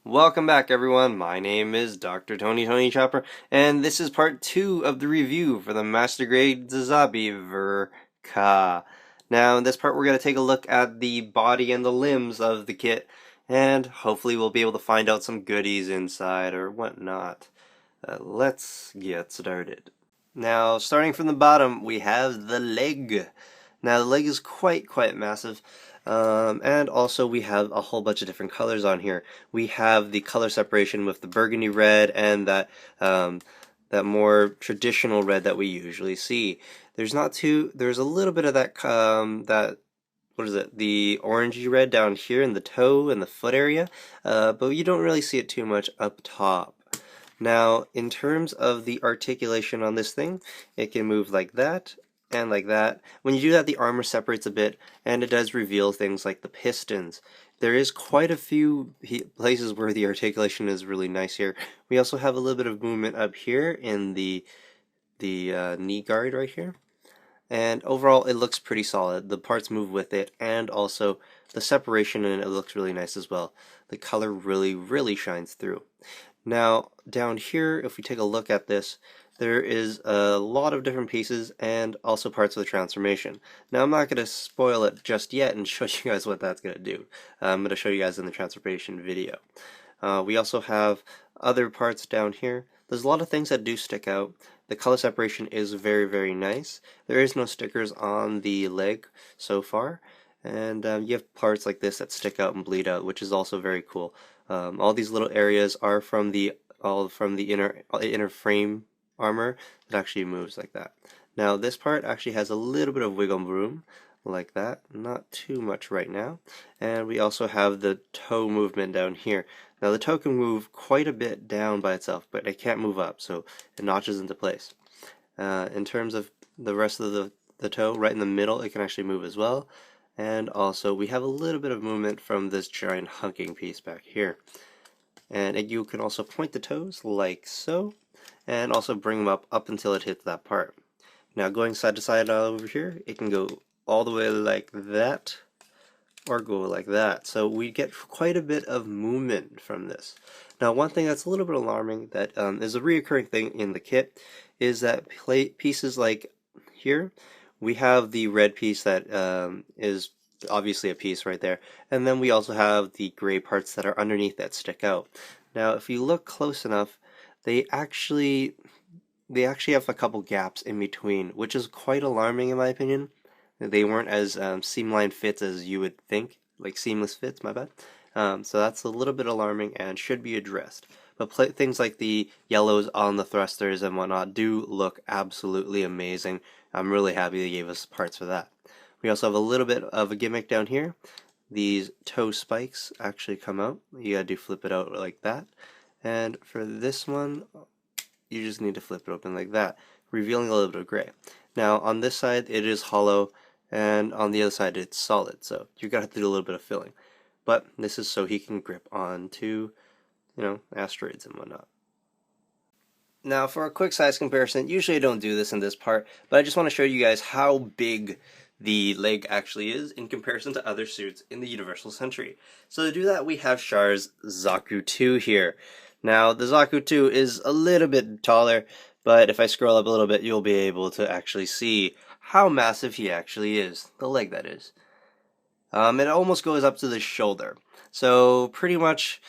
Welcome back, everyone. My name is Dr. Tony Chopper, and this is part 2 of the review for the Master Grade Sazabi ver.Ka. Now, in this part, we're going to take a look at the body and the limbs of the kit, and hopefully we'll be able to find out some goodies inside or whatnot. Let's get started. Now, starting from the bottom, we have the leg. Now, the leg is quite massive. And also we have a whole bunch of different colors on here. We have the color separation with the burgundy red and that more traditional red that we usually see. There's a little bit of that what is it? The orangey red down here in the toe and the foot area, but you don't really see it too much up top. Now, in terms of the articulation on this thing, it can move like that and like that. When you do that, the armor separates a bit, and it does reveal things like the pistons. There is quite a few places where the articulation is really nice here. We also have a little bit of movement up here in the knee guard right here. And overall, it looks pretty solid. The parts move with it, and also the separation in it looks really nice as well. The color really shines through. Now, down here, if we take a look at this, there is a lot of different pieces and also parts of the transformation. Now, I'm not going to spoil it just yet and show you guys what that's going to do. I'm going to show you guys in the transformation video. We also have other parts down here. There's a lot of things that do stick out. The color separation is very nice. There is no stickers on the leg so far. And you have parts like this that stick out and bleed out, which is also very cool. All these little areas are from the inner frame armor that actually moves like that. Now this part actually has a little bit of wiggle room like that, not too much right now. And we also have the toe movement down here. Now the toe can move quite a bit down by itself, but it can't move up, so it notches into place. In terms of the rest of the toe, right in the middle, it can actually move as well. And also we have a little bit of movement from this giant hunking piece back here. And you can also point the toes like so, and also bring them up until it hits that part. Now going side to side over here, it can go all the way like that, or go like that. So we get quite a bit of movement from this. Now one thing that's a little bit alarming that is a reoccurring thing in the kit is that pieces like here, we have the red piece that is obviously a piece right there, and then we also have the gray parts that are underneath that stick out. Now if you look close enough, they actually have a couple gaps in between, which is quite alarming in my opinion. They weren't as seamline fits as you would think, like seamless fits, my bad. So that's a little bit alarming and should be addressed. But things like the yellows on the thrusters and whatnot do look absolutely amazing. I'm really happy they gave us parts for that. We also have a little bit of a gimmick down here. These toe spikes actually come out. You gotta flip it out like that. And for this one, you just need to flip it open like that, revealing a little bit of gray. Now on this side it is hollow, and on the other side it's solid, so you're gonna have to do a little bit of filling. But this is so he can grip onto, asteroids and whatnot. Now for a quick size comparison, usually I don't do this in this part, but I just want to show you guys how big the leg actually is in comparison to other suits in the Universal Century. So to do that, we have Char's Zaku 2 here. Now the Zaku 2 is a little bit taller, but if I scroll up a little bit, you'll be able to actually see how massive he actually is. The leg, that is. It almost goes up to the shoulder. So pretty much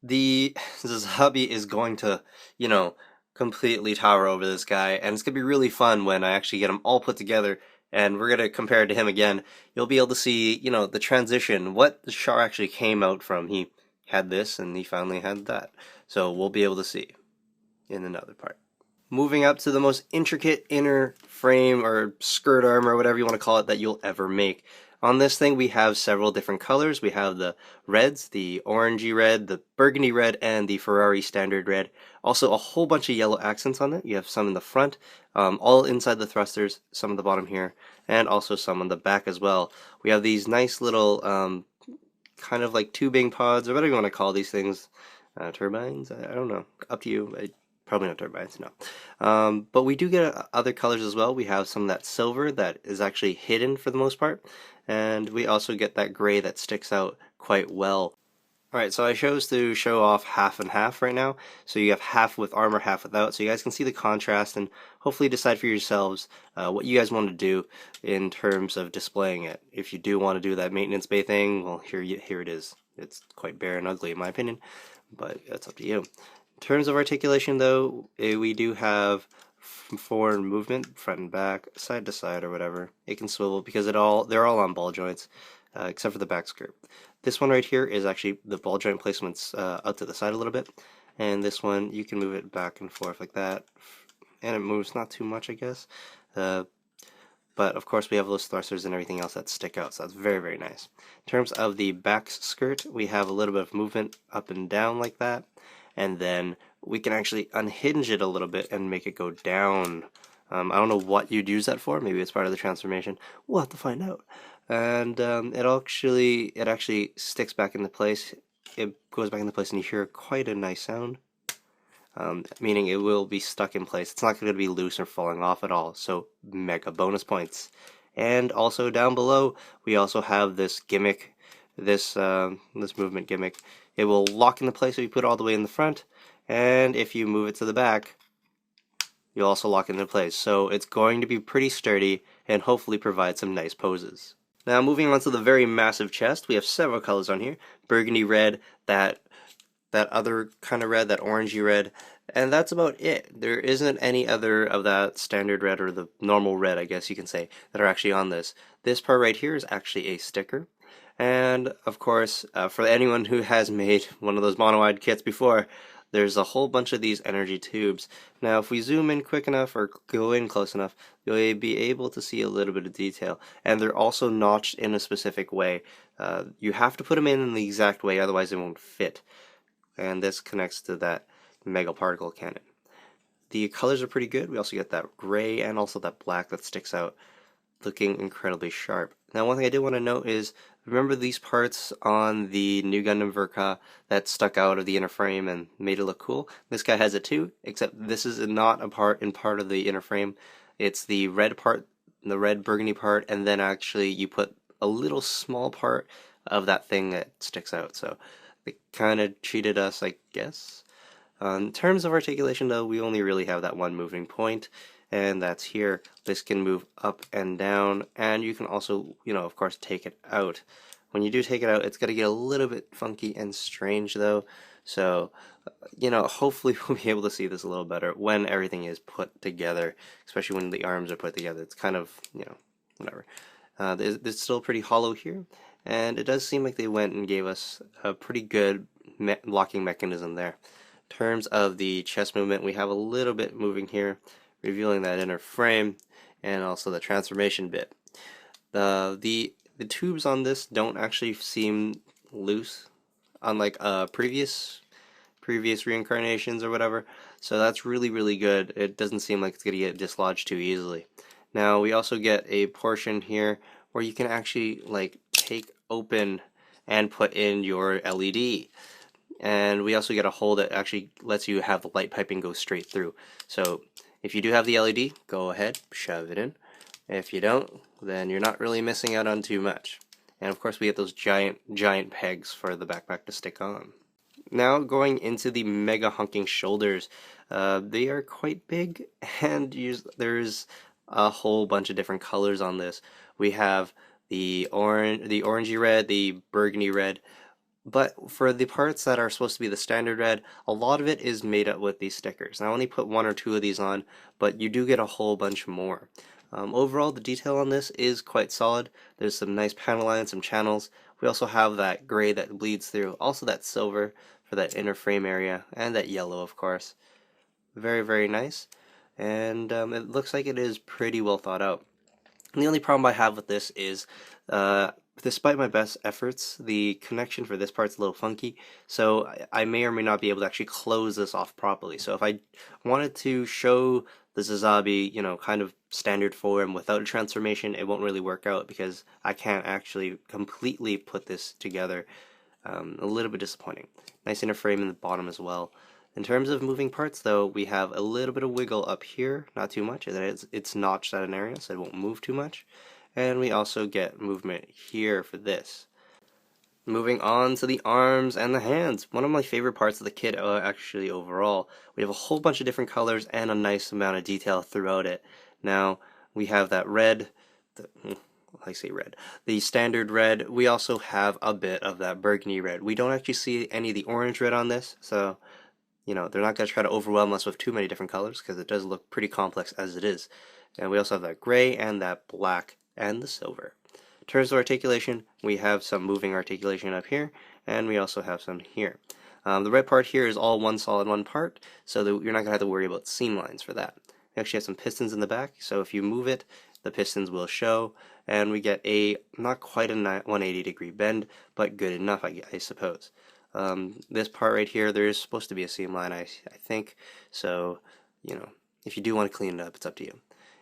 the Sazabi is going to, completely tower over this guy, and it's going to be really fun when I actually get them all put together, and we're going to compare it to him again. You'll be able to see, the transition, what the Char actually came out from. He had this, and he finally had that. So we'll be able to see in another part. Moving up to the most intricate inner frame or skirt arm or whatever you want to call it that you'll ever make. On this thing we have several different colors. We have the reds, the orangey red, the burgundy red, and the Ferrari standard red. Also a whole bunch of yellow accents on it. You have some in the front, all inside the thrusters, some at the bottom here, and also some on the back as well. We have these nice little kind of like tubing pods, or whatever you want to call these things. Turbines? I don't know. Up to you. Probably not turbines, no. But we do get other colors as well. We have some of that silver that is actually hidden for the most part. And we also get that gray that sticks out quite well. Alright, so I chose to show off half and half right now. So you have half with armor, half without. So you guys can see the contrast and hopefully decide for yourselves what you guys want to do in terms of displaying it. If you do want to do that maintenance bay thing, well, here it is. It's quite bare and ugly in my opinion, but that's up to you. In terms of articulation though, we do have forward movement, front and back, side to side or whatever. It can swivel because they're all on ball joints, except for the back skirt. This one right here is actually the ball joint placement's out to the side a little bit, and this one you can move it back and forth like that, and it moves not too much, I guess. But of course we have those thrusters and everything else that stick out, so that's very, very nice. In terms of the back skirt, we have a little bit of movement up and down like that, and then we can actually unhinge it a little bit and make it go down. I don't know what you'd use that for. Maybe it's part of the transformation. We'll have to find out. And it actually sticks back into place. It goes back into place, and you hear quite a nice sound. Meaning it will be stuck in place. It's not going to be loose or falling off at all. So mega bonus points. And also down below, we also have this gimmick, this movement gimmick. It will lock into place if you put it all the way in the front, and if you move it to the back, you'll also lock into place. So it's going to be pretty sturdy and hopefully provide some nice poses. Now moving on to the very massive chest, we have several colors on here. Burgundy red, that other kind of red, that orangey red, and that's about it. There isn't any other of that standard red or the normal red, I guess you can say, that are actually on this. This part right here is actually a sticker. And of course, for anyone who has made one of those mono-eyed kits before, there's a whole bunch of these energy tubes. Now if we zoom in quick enough or go in close enough, you'll be able to see a little bit of detail. And they're also notched in a specific way. You have to put them in the exact way, otherwise it won't fit. And this connects to that mega particle cannon. The colors are pretty good. We also get that gray and also that black that sticks out, looking incredibly sharp. Now one thing I did want to note is, remember these parts on the new Gundam ver.Ka that stuck out of the inner frame and made it look cool? This guy has it too, except this is not a part of the inner frame. It's the red part, the red burgundy part, and then actually you put a little small part of that thing that sticks out. So they kind of cheated us, I guess. In terms of articulation though, we only really have that one moving point, and that's here. This can move up and down, and you can also, of course, take it out. When you do take it out, it's going to get a little bit funky and strange though, so, hopefully we'll be able to see this a little better when everything is put together, especially when the arms are put together. It's kind of, whatever. It's still pretty hollow here, and it does seem like they went and gave us a pretty good locking mechanism there. In terms of the chest movement, we have a little bit moving here, revealing that inner frame, and also the transformation bit. The tubes on this don't actually seem loose, unlike previous reincarnations or whatever, so that's really, really good. It doesn't seem like it's going to get dislodged too easily. Now we also get a portion here where you can actually take open and put in your LED. And we also get a hole that actually lets you have the light piping go straight through. So if you do have the LED, go ahead, shove it in. If you don't, then you're not really missing out on too much. And of course we get those giant pegs for the backpack to stick on. Now going into the mega hunking shoulders, they are quite big, and there's a whole bunch of different colors on this. We have the orangey red, the burgundy red, but for the parts that are supposed to be the standard red, a lot of it is made up with these stickers. Now I only put 1 or 2 of these on, but you do get a whole bunch more. Overall, the detail on this is quite solid. There's some nice panel lines, some channels. We also have that gray that bleeds through, also that silver for that inner frame area, and that yellow, of course. Very, very nice, and it looks like it is pretty well thought out. And the only problem I have with this is, despite my best efforts, the connection for this part's a little funky, so I may or may not be able to actually close this off properly. So if I wanted to show the Sazabi, kind of standard form without a transformation, it won't really work out because I can't actually completely put this together. A little bit disappointing. Nice inner frame in the bottom as well. In terms of moving parts though, we have a little bit of wiggle up here, not too much, it's notched at an area so it won't move too much. And we also get movement here for this. Moving on to the arms and the hands. One of my favorite parts of the kit, actually, overall. We have a whole bunch of different colors and a nice amount of detail throughout it. Now, we have that red, I say red, the standard red. We also have a bit of that burgundy red. We don't actually see any of the orange red on this, so, they're not going to try to overwhelm us with too many different colors, because it does look pretty complex as it is. And we also have that gray and that black and the silver. In terms of articulation, we have some moving articulation up here, and we also have some here. The red part here is all one solid one part, so that you're not going to have to worry about seam lines for that. We actually have some pistons in the back, so if you move it, the pistons will show, and we get a not quite a 180-degree bend, but good enough, I suppose. This part right here, there is supposed to be a seam line, I think, so, if you do want to clean it up, it's up to you.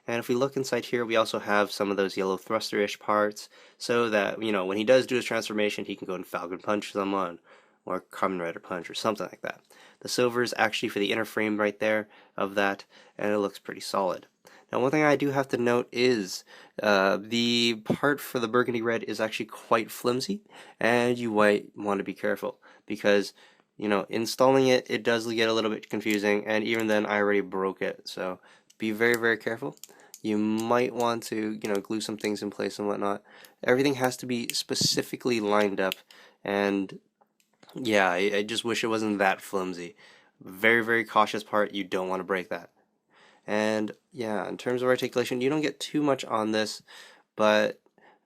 And if we look inside here, we also have some of those yellow thruster-ish parts, so that, when he does do his transformation, he can go and Falcon Punch someone, or Kamen Rider Punch, or something like that. The silver is actually for the inner frame right there of that, and it looks pretty solid. Now, one thing I do have to note is the part for the burgundy red is actually quite flimsy, and you might want to be careful, because, installing it, it does get a little bit confusing, and even then, I already broke it, so be very, very careful. You might want to, glue some things in place and whatnot. Everything has to be specifically lined up, and yeah, I just wish it wasn't that flimsy. Very, very cautious part. You don't want to break that. And yeah, in terms of articulation, you don't get too much on this, but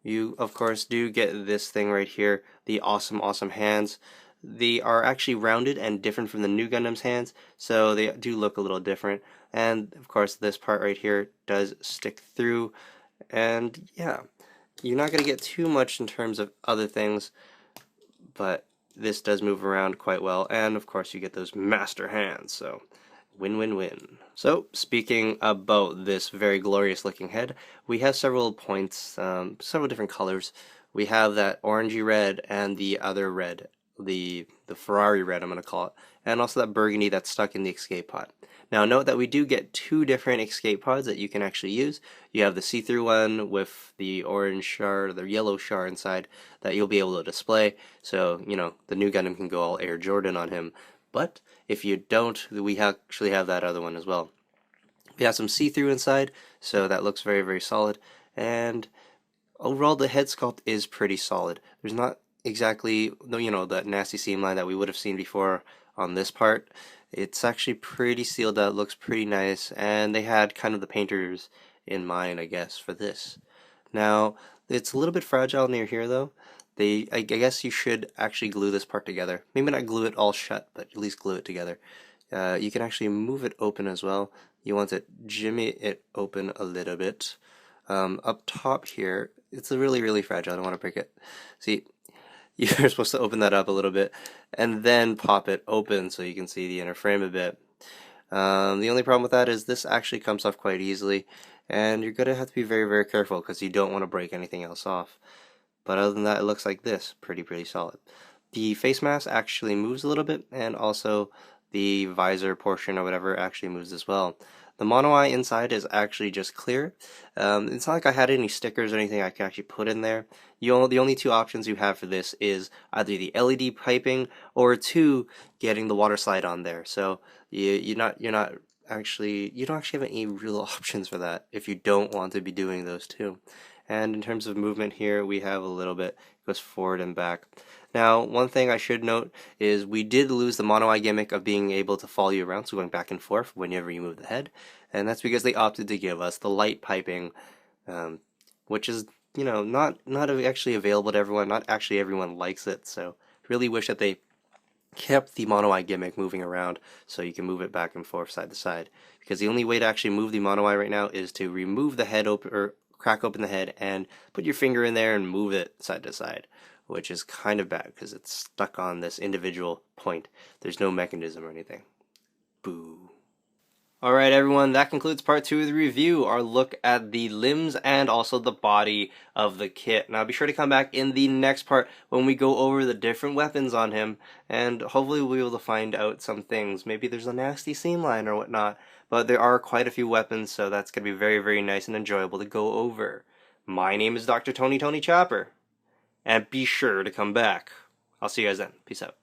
you, of course, do get this thing right here, the awesome, awesome hands. They are actually rounded and different from the new Gundam's hands, so they do look a little different. And of course, this part right here does stick through, and yeah, you're not going to get too much in terms of other things, but this does move around quite well, and of course you get those master hands, so win-win-win. So, speaking about this very glorious looking head, we have several points, several different colors. We have that orangey red and the other red, the Ferrari red, I'm going to call it, and also that burgundy that's stuck in the escape pod. Now, note that we do get two different escape pods that you can actually use. You have the see-through one with the orange shard, or the yellow shard inside, that you'll be able to display, so, the new Gundam can go all Air Jordan on him. But if you don't, we actually have that other one as well. We have some see-through inside, so that looks very, very solid. And overall, the head sculpt is pretty solid. There's not exactly, that nasty seam line that we would have seen before on this part. It's actually pretty sealed out, looks pretty nice, and they had kind of the painters in mind, I guess, for this. Now, it's a little bit fragile near here, though. I guess you should actually glue this part together. Maybe not glue it all shut, but at least glue it together. You can actually move it open as well. You want to jimmy it open a little bit. Up top here, it's really, really fragile. I don't want to break it. See, you're supposed to open that up a little bit and then pop it open so you can see the inner frame a bit. The only problem with that is this actually comes off quite easily, and you're going to have to be very, very careful because you don't want to break anything else off. But other than that, it looks like this. Pretty solid. The face mask actually moves a little bit, and also the visor portion or whatever actually moves as well. The mono eye inside is actually just clear. It's not like I had any stickers or anything I can actually put in there. The only two options you have for this is either the LED piping or two, getting the water slide on there. So you don't actually have any real options for that if you don't want to be doing those two. And in terms of movement here, we have a little bit, it goes forward and back. Now, one thing I should note is we did lose the mono eye gimmick of being able to follow you around, so going back and forth whenever you move the head. And that's because they opted to give us the light piping, which is, not actually available to everyone. Not actually everyone likes it, so really wish that they kept the mono eye gimmick moving around so you can move it back and forth side to side. Because the only way to actually move the mono eye right now is to remove the head open, or crack open the head and put your finger in there and move it side to side, which is kind of bad because it's stuck on this individual point. There's no mechanism or anything. Boo. Alright everyone, that concludes part 2 of the review, our look at the limbs and also the body of the kit. Now be sure to come back in the next part when we go over the different weapons on him, and hopefully we'll be able to find out some things. Maybe there's a nasty seam line or whatnot, but there are quite a few weapons, so that's going to be very, very nice and enjoyable to go over. My name is Dr. Tony Chopper, and be sure to come back. I'll see you guys then. Peace out.